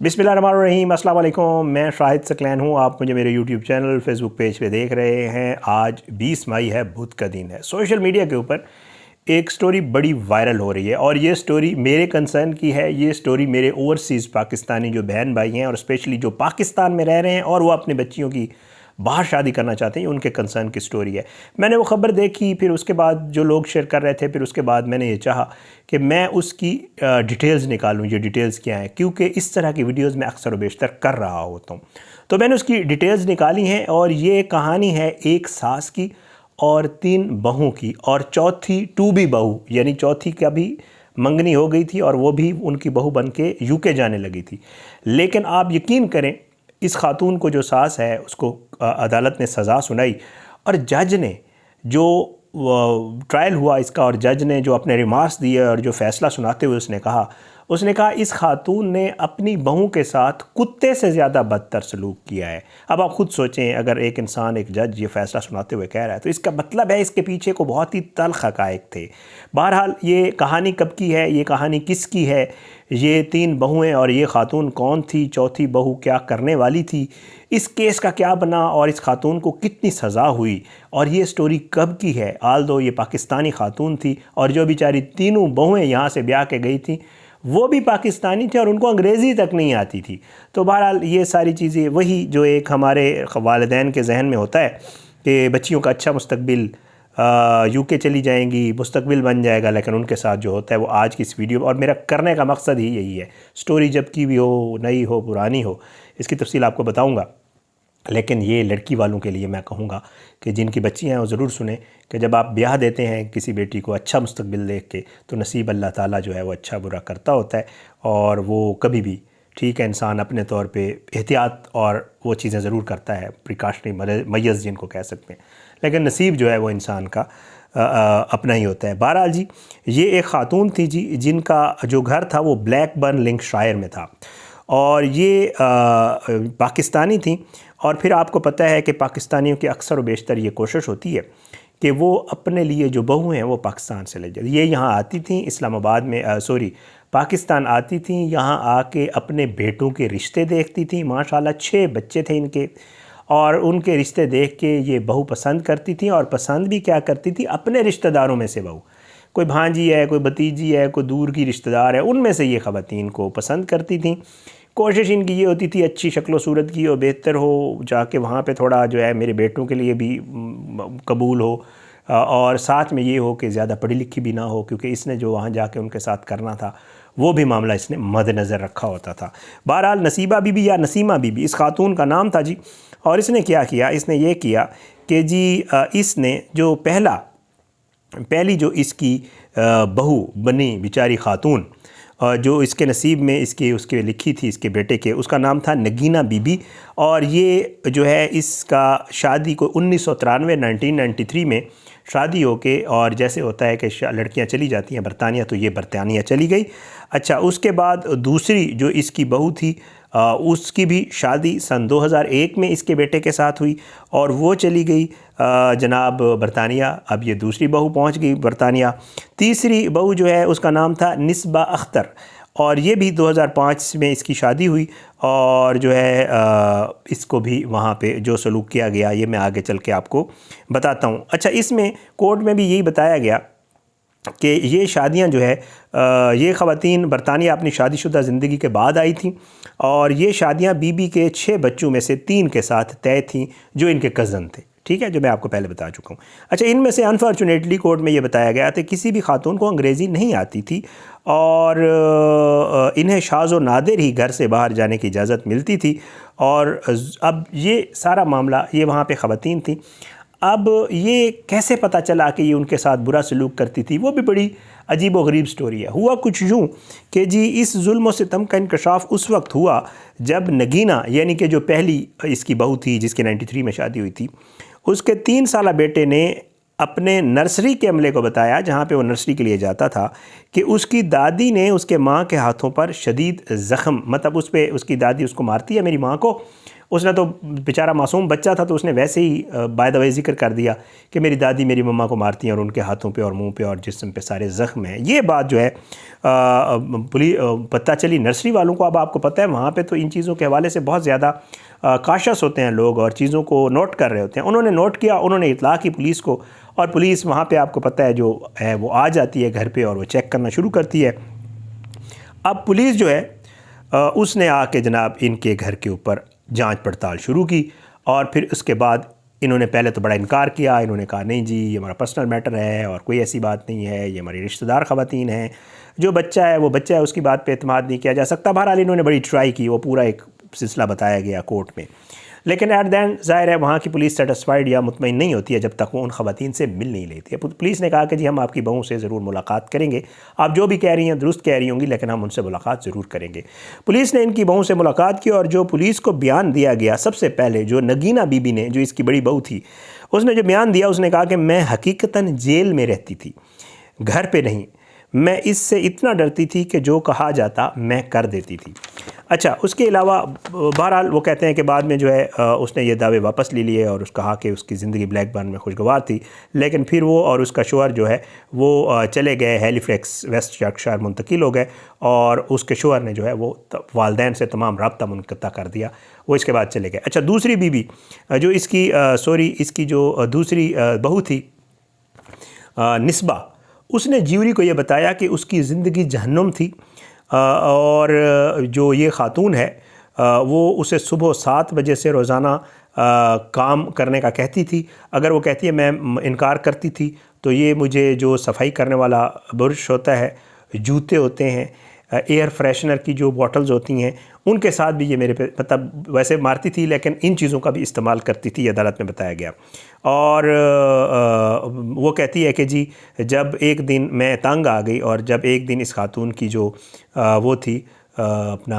बिस्मिल्लाहिर्रहमानिर्रहीम, अस्सलाम वालेकुम। मैं शाहिद सकलैन हूँ। आप मुझे मेरे यूट्यूब चैनल फेसबुक पेज पे देख रहे हैं। आज 20 मई है, बुध का दिन है। सोशल मीडिया के ऊपर एक स्टोरी बड़ी वायरल हो रही है और ये स्टोरी मेरे कंसर्न की है। ये स्टोरी मेरे ओवरसीज़ पाकिस्तानी जो बहन भाई हैं और स्पेशली जो पाकिस्तान में रह रहे हैं और वो अपने बच्चियों की बाहर शादी करना चाहते हैं, उनके कंसर्न की स्टोरी है। मैंने वो ख़बर देखी, फिर उसके बाद जो लोग शेयर कर रहे थे, फिर उसके बाद मैंने ये चाहा कि मैं उसकी डिटेल्स निकालूं। ये डिटेल्स क्या हैं, क्योंकि इस तरह की वीडियोस मैं अक्सर व बेशतर कर रहा होता हूँ। तो मैंने उसकी डिटेल्स निकाली हैं और ये कहानी है एक सास की और 3 बहू की, और चौथी टू बी बहू, यानी चौथी का भी मंगनी हो गई थी और वो भी उनकी बहू बन के यूके जाने लगी थी। लेकिन आप यकीन करें, इस खातून को जो सास है उसको अदालत ने सज़ा सुनाई और जज ने जो ट्रायल हुआ इसका, और जज ने जो अपने रिमार्क्स दिए और जो फ़ैसला सुनाते हुए उसने कहा इस खातून ने अपनी बहू के साथ कुत्ते से ज़्यादा बदतर सलूक किया है। अब आप ख़ुद सोचें, अगर एक इंसान, एक जज ये फ़ैसला सुनाते हुए कह रहा है तो इसका मतलब है इसके पीछे को बहुत ही तल्ख़ हक़ाइक़ थे। बहरहाल ये कहानी कब की है, ये कहानी किसकी है, ये 3 बहुएँ और ये खातून कौन थी, चौथी बहू क्या करने वाली थी, इस केस का क्या बना और इस खातून को कितनी सज़ा हुई और ये स्टोरी कब की है। आल दो ये पाकिस्तानी खातून थी और जो बेचारी तीनों बहुएँ यहाँ से ब्याह के गई थी वो भी पाकिस्तानी थे और उनको अंग्रेज़ी तक नहीं आती थी। तो बहरहाल ये सारी चीज़ें वही जो एक हमारे वालिदैन के जहन में होता है कि बच्चियों का अच्छा मुस्तकबिल, यूके चली जाएंगी, मुस्तकबिल बन जाएगा, लेकिन उनके साथ जो होता है वो आज की इस वीडियो, और मेरा करने का मकसद ही यही है। स्टोरी जब की भी हो, नई हो, पुरानी हो, इसकी तफसील आपको बताऊँगा। लेकिन ये लड़की वालों के लिए मैं कहूँगा कि जिनकी बच्चियाँ हैं वो ज़रूर सुने कि जब आप ब्याह देते हैं किसी बेटी को अच्छा मुस्तकबिल देख के, तो नसीब अल्लाह ताला जो है वो अच्छा बुरा करता होता है और वो कभी भी, ठीक है, इंसान अपने तौर पे एहतियात और वो चीज़ें ज़रूर करता है, प्रिकॉशनरी मयज़ जिनको कह सकते हैं, लेकिन नसीब जो है वो इंसान का अपना ही होता है। बहरहाल जी, ये एक ख़ातून थी जी, जिनका जो घर था वो ब्लैकबर्न लिंकशायर में था और ये पाकिस्तानी थी। और फिर आपको पता है कि पाकिस्तानियों की अक्सर व बेशतर ये कोशिश होती है कि वो अपने लिए जो बहू हैं वो पाकिस्तान से ले जाती। ये यहाँ आती थी इस्लामाबाद में, पाकिस्तान आती थी, यहाँ आके अपने बेटों के रिश्ते देखती थी। माशाल्लाह 6 बच्चे थे इनके, और उनके रिश्ते देख के ये बहू पसंद करती थी, और पसंद भी क्या करती थी, अपने रिश्तेदारों में से बहू, कोई भांजी है, कोई भतीजी है, कोई दूर की रिश्तेदार है, उनमें से ये ख़वातीन को पसंद करती थी। कोशिश इनकी ये होती थी अच्छी शक्ल सूरत की और बेहतर हो, जाके वहाँ पे थोड़ा जो है मेरे बेटों के लिए भी कबूल हो, और साथ में ये हो कि ज़्यादा पढ़ी लिखी भी ना हो, क्योंकि इसने जो वहाँ जाके उनके साथ करना था वो भी मामला इसने मद्देनज़र रखा होता था। बहरहाल नसीबा बीबी या नसीमा बीबी इस खातून का नाम था जी। और इसने क्या किया, इसने ये किया कि जी इसने जो पहली जो इसकी बहू बनी बेचारी खातून, जो इसके नसीब में उसके लिखी थी इसके बेटे के, उसका नाम था नगीना बीबी। और ये जो है इसका शादी को 1993 में शादी होके, और जैसे होता है कि लड़कियां चली जाती हैं बरतानिया, तो ये बरतानिया चली गई। अच्छा, उसके बाद दूसरी जो इसकी बहू थी उसकी भी शादी सन 2001 में इसके बेटे के साथ हुई और वो चली गई जनाब बरतानिया। अब ये दूसरी बहू पहुंच गई बरतानिया। तीसरी बहू जो है उसका नाम था निस्बा अख्तर, और ये भी 2005 में इसकी शादी हुई, और जो है इसको भी वहाँ पे जो सलूक किया गया ये मैं आगे चल के आपको बताता हूँ। अच्छा, इसमें कोर्ट में भी यही बताया गया कि ये शादियां जो है ये ख़वातीन बरतानिया अपनी शादीशुदा ज़िंदगी के बाद आई थी, और ये शादियां बीबी के 6 बच्चों में से 3 के साथ तय थीं जो इनके कज़न थे, ठीक है, जो मैं आपको पहले बता चुका हूँ। अच्छा, इनमें से अनफॉर्चुनेटली कोर्ट में ये बताया गया था किसी भी खातून को अंग्रेज़ी नहीं आती थी और इन्हें शाज़ व नादिर ही घर से बाहर जाने की इजाज़त मिलती थी। और अब ये सारा मामला, ये वहाँ पे ख़वातीन थी। अब ये कैसे पता चला कि ये उनके साथ बुरा सलूक करती थी, वो भी बड़ी अजीब व गरीब स्टोरी है। हुआ कुछ यूँ कि जी इस जुल्म व सितम का इंकशाफ उस वक्त हुआ जब नगीना, यानी कि जो पहली इसकी बहू थी जिसकी 93 में शादी हुई थी, उसके 3 साला बेटे ने अपने नर्सरी के अमले को बताया, जहाँ पे वो नर्सरी के लिए जाता था, कि उसकी दादी ने उसके माँ के हाथों पर शदीद ज़ख़म, मतलब उस पर उसकी दादी उसको मारती है मेरी माँ को, उसने तो बेचारा मासूम बच्चा था तो उसने वैसे ही बाय द वे जिक्र कर दिया कि मेरी दादी मेरी मम्मा को मारती हैं और उनके हाथों पे और मुंह पे और जिस्म पे सारे ज़ख्म हैं। ये बात जो है पता चली नर्सरी वालों को। अब आपको पता है वहाँ पे तो इन चीज़ों के हवाले से बहुत ज़्यादा काशस होते हैं लोग और चीज़ों को नोट कर रहे होते हैं। उन्होंने नोट किया, उन्होंने इतला की पुलिस को, और पुलिस वहाँ पे आपको पता है जो है वो आ जाती है घर पे और वो चेक करना शुरू करती है। अब पुलिस जो है उसने आके जनाब इनके घर के ऊपर जांच पड़ताल शुरू की और फिर उसके बाद इन्होंने पहले तो बड़ा इनकार किया। इन्होंने कहा नहीं जी ये हमारा पर्सनल मैटर है और कोई ऐसी बात नहीं है, ये हमारी रिश्तेदार ख़वातीन हैं, जो बच्चा है वो बच्चा है, उसकी बात पे एतमाद नहीं किया जा सकता। बहरहाल इन्होंने बड़ी ट्राई की, वो पूरा एक सिलसिला बताया गया कोर्ट में, लेकिन एट द एंड ज़ाहिर है वहाँ की पुलिस सेटिस्फाइड या मुतमईन नहीं होती है जब तक वो उन ख़वातीन से मिल नहीं लेती है। पुलिस ने कहा कि जी हम आपकी बहू से ज़रूर मुलाकात करेंगे, आप जो भी कह रही हैं दुरुस्त कह रही होंगी, लेकिन हम उनसे मुलाकात ज़रूर करेंगे। पुलिस ने इनकी बहू से मुलाकात की और जो पुलिस को बयान दिया गया, सबसे पहले जो नगीना बीबी ने, जो इसकी बड़ी बहू थी, उसने जो बयान दिया उसने कहा कि मैं हकीकतन जेल में रहती थी, घर पर नहीं। मैं इससे इतना डरती थी कि जो कहा जाता मैं कर देती थी। अच्छा, उसके अलावा बहरहाल वो कहते हैं कि बाद में जो है उसने ये दावे वापस ले लिए और कहा कि उसकी ज़िंदगी ब्लैकबर्न में खुशगवार थी, लेकिन फिर वो और उसका शोहर जो है वो चले गए हैलीफैक्स वेस्ट यॉर्कशायर मुंतकिल हो गए और उसके शोहर ने जो है वो वालदैन से तमाम रब्ता मुनक़ता कर दिया, वो इसके बाद चले गए। अच्छा, दूसरी बीबी जो इसकी इसकी जो दूसरी बहू थी निस्बा, उसने ज्यूरी को ये बताया कि उसकी ज़िंदगी जहन्नुम थी और जो ये ख़ातून है वो उसे सुबह 7 बजे से रोज़ाना काम करने का कहती थी। अगर वो कहती है मैं इनकार करती थी तो ये मुझे जो सफाई करने वाला ब्रश होता है, जूते होते हैं, एयर फ्रेशनर की जो बॉटल्स होती हैं, उनके साथ भी ये मेरे पे मतलब वैसे मारती थी, लेकिन इन चीज़ों का भी इस्तेमाल करती थी, ये अदालत में बताया गया। और वो कहती है कि जी जब एक दिन मैं तंग आ गई और जब एक दिन इस खातून की जो वो थी अपना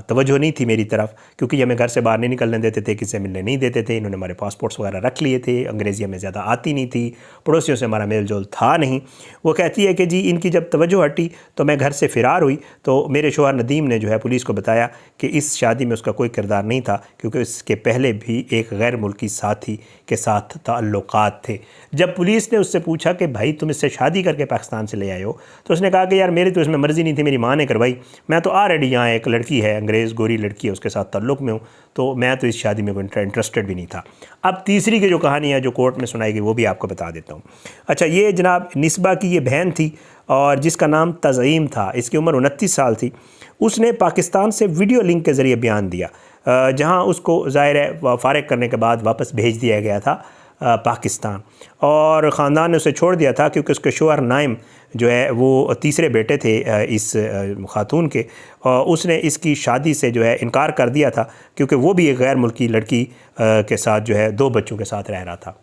तवज्जो नहीं थी मेरी तरफ, क्योंकि ये हमें घर से बाहर नहीं निकलने देते थे, किसी से मिलने नहीं देते थे, इन्होंने हमारे पासपोर्ट्स वगैरह रख लिए थे, अंग्रेज़ी हमें ज़्यादा आती नहीं थी, पड़ोसियों से हमारा मेल जोल था नहीं। वो कहती है कि जी इनकी जब तवज्जो हटी तो मैं घर से फ़रार हुई, तो मेरे शोहर नदीम ने जो है पुलिस को बताया कि इस शादी में उसका कोई किरदार नहीं था, क्योंकि इसके पहले भी एक गैर मुल्की साथी के साथ ताल्लुकात थे। जब पुलिस ने उससे पूछा कि भाई तुम इससे शादी करके पाकिस्तान से ले आए हो, तो उसने कहा कि यार मेरी तो इसमें मर्ज़ी नहीं थी, मेरी माँ ने करवाई, मैं तो ऑलरेडी यहाँ एक लड़की है, अंग्रेज़ गोरी लड़की है, उसके साथ ताल्लुक़ में हूँ, तो मैं तो इस शादी में इंटरेस्टेड भी नहीं था। अब तीसरी की जो कहानी है जो कोर्ट में सुनाई गई वो भी आपको बता देता हूँ। अच्छा, ये जनाब निस्बा की ये बहन थी और जिसका नाम तज़ीम था, इसकी उम्र 29 साल थी। उसने पाकिस्तान से वीडियो लिंक के ज़रिए बयान दिया, जहाँ उसको ज़ाहिर है फ़ारिग करने के बाद वापस भेज दिया गया था पाकिस्तान, और ख़ानदान ने उसे छोड़ दिया था क्योंकि उसके शोहर नाइम जो है वो तीसरे बेटे थे इस खातून के, और उसने इसकी शादी से जो है इनकार कर दिया था क्योंकि वो भी एक गैर मुल्की लड़की के साथ जो है 2 बच्चों के साथ रह रहा था।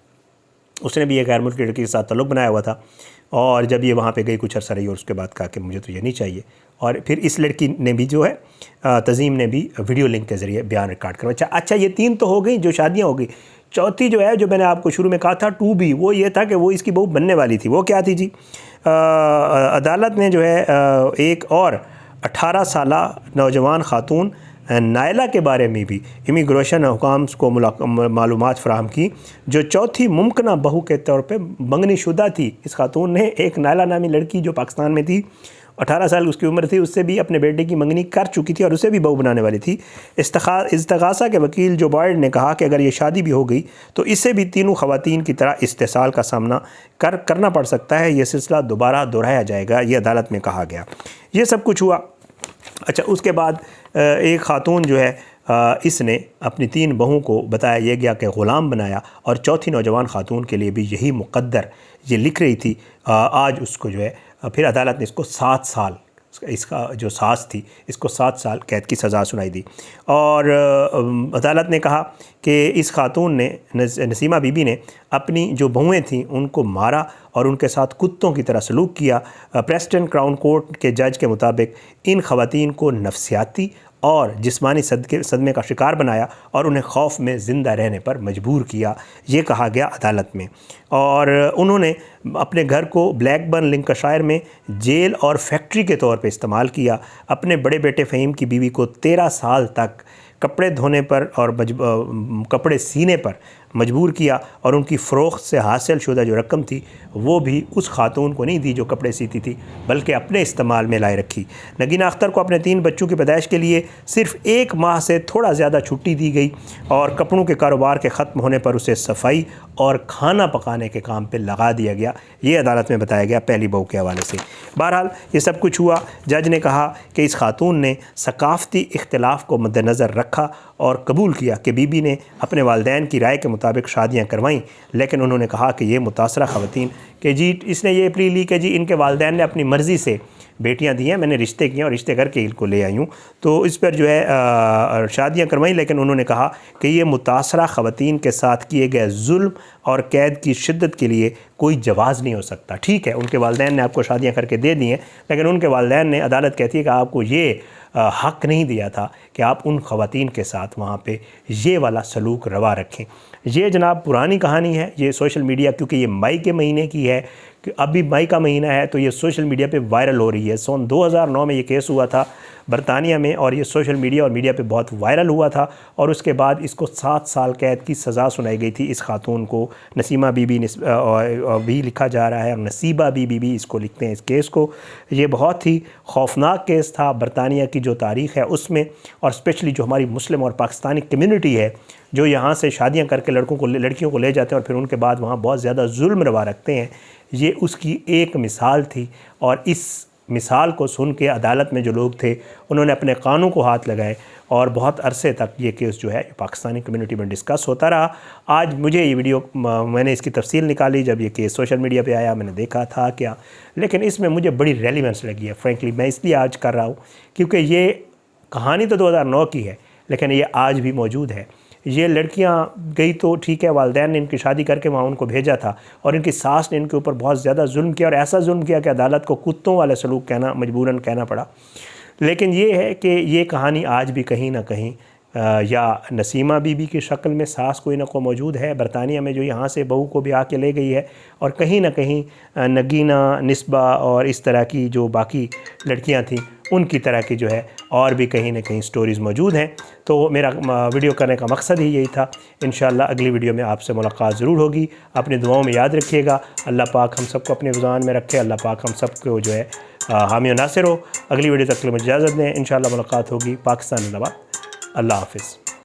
उसने भी एक गैर मुल्की लड़की के साथ ताल्लुक़ बनाया हुआ था, और जब ये वहाँ पे गई कुछ अर्सा रही और उसके बाद कहा कि मुझे तो ये नहीं चाहिए, और फिर इस लड़की ने भी जो है तज़ीम ने भी वीडियो लिंक के ज़रिए बयान रिकॉर्ड करवाया। अच्छा, ये 3 तो हो गई जो शादियाँ हो गई। चौथी जो है, जो मैंने आपको शुरू में कहा था 2B, वो ये था कि वो इसकी बहू बनने वाली थी। वो क्या थी जी? अदालत ने जो है एक और 18 साला नौजवान खातून नायला के बारे में भी इमिग्रेशन हुकाम को मालूमात फ़राहम की, जो चौथी मुमकिना बहू के तौर पे मंगनी शुदा थी। इस खातून ने एक नायला नामी लड़की जो पाकिस्तान में थी, 18 साल उसकी उम्र थी, उससे भी अपने बेटे की मंगनी कर चुकी थी और उसे भी बहू बनाने वाली थी। इस्तग़ासा के वकील जो बॉयड ने कहा कि अगर ये शादी भी हो गई तो इससे भी तीनों ख़वातीन की तरह इस्तेसाल का सामना करना पड़ सकता है, ये सिलसिला दोबारा दोहराया जाएगा, ये अदालत में कहा गया। ये सब कुछ हुआ। अच्छा, उसके बाद एक ख़ातून जो है इसने अपनी 3 बहुओं को बताया ये गया कि ग़ुलाम बनाया, और चौथी नौजवान ख़ातून के लिए भी यही मुक़द्दर ये लिख रही थी। आज उसको जो है फिर अदालत ने इसको 7 साल, इसका जो सास थी इसको 7 साल कैद की सज़ा सुनाई दी, और अदालत ने कहा कि इस खातून ने, नसीमा बीबी ने अपनी जो बहुएँ थीं उनको मारा और उनके साथ कुत्तों की तरह सलूक किया। प्रेस्टन क्राउन कोर्ट के जज के मुताबिक इन ख़वातीन को नफ्सियाती और जिस्मानी सदमे का शिकार बनाया और उन्हें खौफ में ज़िंदा रहने पर मजबूर किया, ये कहा गया अदालत में। और उन्होंने अपने घर को ब्लैकबर्न लिंकशायर में जेल और फैक्ट्री के तौर पे इस्तेमाल किया। अपने बड़े बेटे फ़हीम की बीवी को 13 साल तक कपड़े धोने पर और कपड़े सीने पर मजबूर किया और उनकी फ़रोख्त से हासिल शुदा जो रकम थी वो भी उस खातून को नहीं दी जो कपड़े सीती थी, बल्कि अपने इस्तेमाल में लाए रखी। नगीना अख्तर को अपने 3 बच्चों की पैदाइश के लिए सिर्फ़ 1 माह से थोड़ा ज़्यादा छुट्टी दी गई और कपड़ों के कारोबार के ख़त्म होने पर उसे सफाई और खाना पकाने के काम पर लगा दिया गया। ये अदालत में बताया गया पहली बहू के हवाले से। बहरहाल ये सब कुछ हुआ। जज ने कहा कि इस खातून ने सकाफ़ती इख्तिलाफ़ को मद्देनज़र रखा और कबूल किया कि बीबी ने अपने वालिदैन की राय के मुताबिक शादियाँ करवाईं, लेकिन उन्होंने कहा कि ये मुतासरा ख़वातीन कि जी इसने ये प्ली ली कि जी इनके वालिदैन ने अपनी मर्ज़ी से बेटियां दी हैं, मैंने रिश्ते किए और रिश्ते करके इनको ले आई हूँ, तो इस पर जो है शादियाँ करवाईं। लेकिन उन्होंने कहा कि ये मुतासरा ख़वातीन के साथ किए गए जुल्म और कैद की शिद्दत के लिए कोई जवाज़ नहीं हो सकता। ठीक है, उनके वालिदैन ने आपको शादियाँ करके दे दी हैं, लेकिन उनके वालिदैन ने, अदालत कहती है कि आपको ये हक़ नहीं दिया था कि आप उन ख़वातीन के साथ वहाँ पे ये वाला सलूक रवा रखें। ये जनाब पुरानी कहानी है। ये सोशल मीडिया, क्योंकि ये मई के महीने की है, कि अभी मई का महीना है, तो ये सोशल मीडिया पे वायरल हो रही है। सन 2009 में ये केस हुआ था बरतानिया में और ये सोशल मीडिया और मीडिया पे बहुत वायरल हुआ था और उसके बाद इसको 7 साल कैद की सज़ा सुनाई गई थी। इस खातून को नसीमा बीबी भी लिखा जा रहा है और नसीबा बीबी भी इसको लिखते हैं इस केस को। ये बहुत ही खौफनाक केस था बरतानिया की जो तारीख़ है उसमें, और स्पेशली जो हमारी मुस्लिम और पाकिस्तानी कम्युनिटी है जो यहाँ से शादियाँ करके लड़कियों को ले जाते हैं और फिर उनके बाद वहाँ बहुत ज़्यादा जुल्म रवा रखते हैं। ये उसकी एक मिसाल थी और इस मिसाल को सुन के अदालत में जो लोग थे उन्होंने अपने कानों को हाथ लगाए और बहुत अरसे तक ये केस जो है पाकिस्तानी कम्युनिटी में डिस्कस होता रहा। आज मुझे ये वीडियो, मैंने इसकी तफसील निकाली जब ये केस सोशल मीडिया पे आया, मैंने देखा था क्या, लेकिन इसमें मुझे बड़ी रेलिवेंस लगी है। फ्रेंकली मैं इसलिए आज कर रहा हूँ क्योंकि ये कहानी तो 2009 की है, लेकिन ये आज भी मौजूद है। ये लड़कियां गई तो ठीक है, वालिदैन ने इनकी शादी करके वहाँ उनको भेजा था और इनकी सास ने इनके ऊपर बहुत ज़्यादा जुल्म किया और ऐसा जुल्म किया कि अदालत को कुत्तों वाले सलूक कहना, मजबूरन कहना पड़ा। लेकिन ये है कि ये कहानी आज भी कहीं ना कहीं या नसीमा बीबी की शक्ल में सास कोई ना कोई मौजूद है बरतानिया में, जो यहाँ से बहू को भी आके ले गई है, और कहीं ना कहीं नगीना, निस्बा और इस तरह की जो बाकी लड़कियाँ थीं उनकी तरह की जो है और भी कहीं ना कहीं स्टोरीज़ मौजूद हैं। तो मेरा वीडियो करने का मकसद ही यही था। इंशाअल्लाह अगली वीडियो में आपसे मुलाकात ज़रूर होगी। अपनी दुआओं में याद रखिएगा। अल्लाह पाक हम सबको अपने विज़ान में रखे। अल्लाह पाक हम सबको जो है हामी और नासिर हो। अगली वीडियो तक के लिए मुझे इजाज़त दें। इंशाअल्लाह मुलाकात होगी। पाकिस्तान जिंदाबाद। अल्लाह हाफ़िज़।